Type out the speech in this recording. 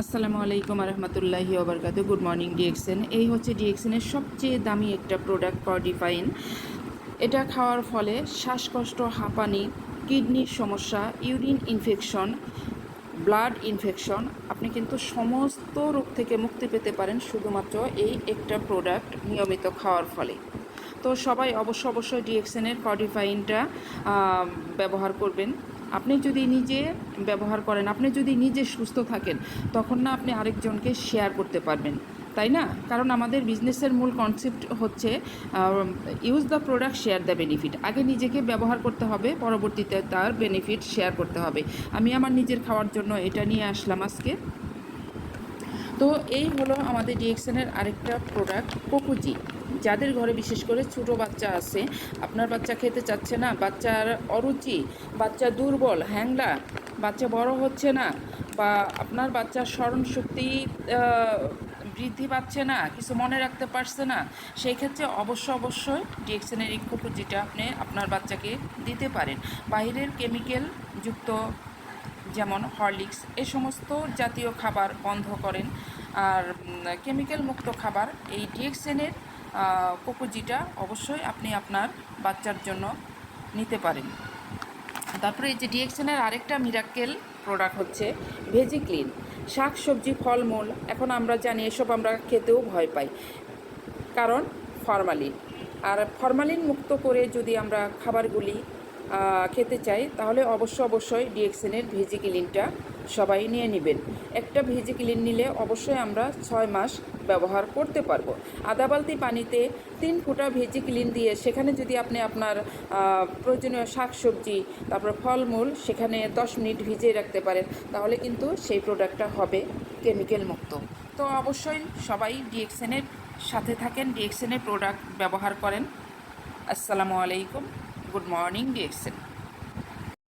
আসসালামু আলাইকুম রহমতুল্লাহি ওবরকাত। Good morning DXN. এই হচ্ছে ডিএক্সএনের সবচেয়ে দামি একটা প্রোডাক্ট কর্ডিফাইন। এটা খাওয়ার ফলে শ্বাসকষ্ট, হাঁপানি, কিডনির সমস্যা, ইউরিন ইনফেকশন, ব্লাড ইনফেকশন, আপনি কিন্তু সমস্ত রোগ থেকে মুক্তি পেতে পারেন শুধুমাত্র এই একটা প্রোডাক্ট নিয়মিত খাওয়ার ফলে। তো সবাই অবশ্যই ডিএক্সএনের কর্ডিফাইনটা ব্যবহার করবেন। আপনি যদি নিজে ব্যবহার করেন, আপনি যদি নিজে সুস্থ থাকেন, তখন না আপনি আরেকজনকে শেয়ার করতে পারবেন, তাই না? কারণ আমাদের বিজনেসের মূল কনসেপ্ট হচ্ছে use the product, share the benefit. আগে নিজেকে ব্যবহার করতে হবে, পরবর্তীতে তার বেনিফিট শেয়ার করতে হবে। আমি আমার নিজের খাওয়ার জন্য এটা নিয়ে আসলাম আজকে। তো এই হলো আমাদের ডিএক্সএনের আরেকটা প্রোডাক্ট, কোকুজি। যাদের ঘরে বিশেষ করে ছোটো বাচ্চা আছে, আপনার বাচ্চা খেতে চাচ্ছে না, বাচ্চার অরুচি, বাচ্চা দুর্বল, হ্যাংলা, বাচ্চা বড় হচ্ছে না, বা আপনার বাচ্চার স্মরণশক্তি বৃদ্ধি পাচ্ছে না, কিছু মনে রাখতে পারছে না, সেই ক্ষেত্রে অবশ্যই ডিএক্সএনের এই কোকুজিটা আপনি আপনার বাচ্চাকে দিতে পারেন। বাইরের কেমিক্যাল যুক্ত যেমন হরলিক্স, এই সমস্ত জাতীয় খাবার বন্ধ করেন, আর কেমিক্যাল মুক্ত খাবার এই ডিএক্সএনের কোকুজিটা অবশ্যই আপনি আপনার বাচ্চার জন্য নিতে পারেন। তারপরে এই যে ডিএক্সএনের আরেকটা মিরাক্কেল প্রোডাক্ট হচ্ছে ভেজিক্লিন। শাক সবজি, ফলমূল, এখন আমরা জানি এসব আমরা খেতেও ভয় পাই, কারণ ফরমালিন। আর ফরমালিন মুক্ত করে যদি আমরা খাবারগুলি খেতে চাই, তাহলে অবশ্যই ডিএক্সএনের ভেজিক্লিনটা সবাই নিয়ে নেবেন। একটা ভেজিক্লিন নিলে অবশ্যই আমরা 6 মাস ব্যবহার করতে পারবো। আধা বালতি পানিতে 3 ফোঁটা ভেজিক্লিন দিয়ে সেখানে যদি আপনি আপনার প্রয়োজনীয় শাকসবজি, তারপর ফলমূল সেখানে 10 মিনিট ভিজিয়ে রাখতে পারেন, তাহলে কিন্তু সেই প্রোডাক্টটা হবে কেমিক্যাল মুক্ত। তো অবশ্যই সবাই ডিএক্সএনের সাথে থাকেন, ডিএক্সএনের প্রোডাক্ট ব্যবহার করেন। আসসালামু আলাইকুম, গুড মর্নিং ডিএক্সএন।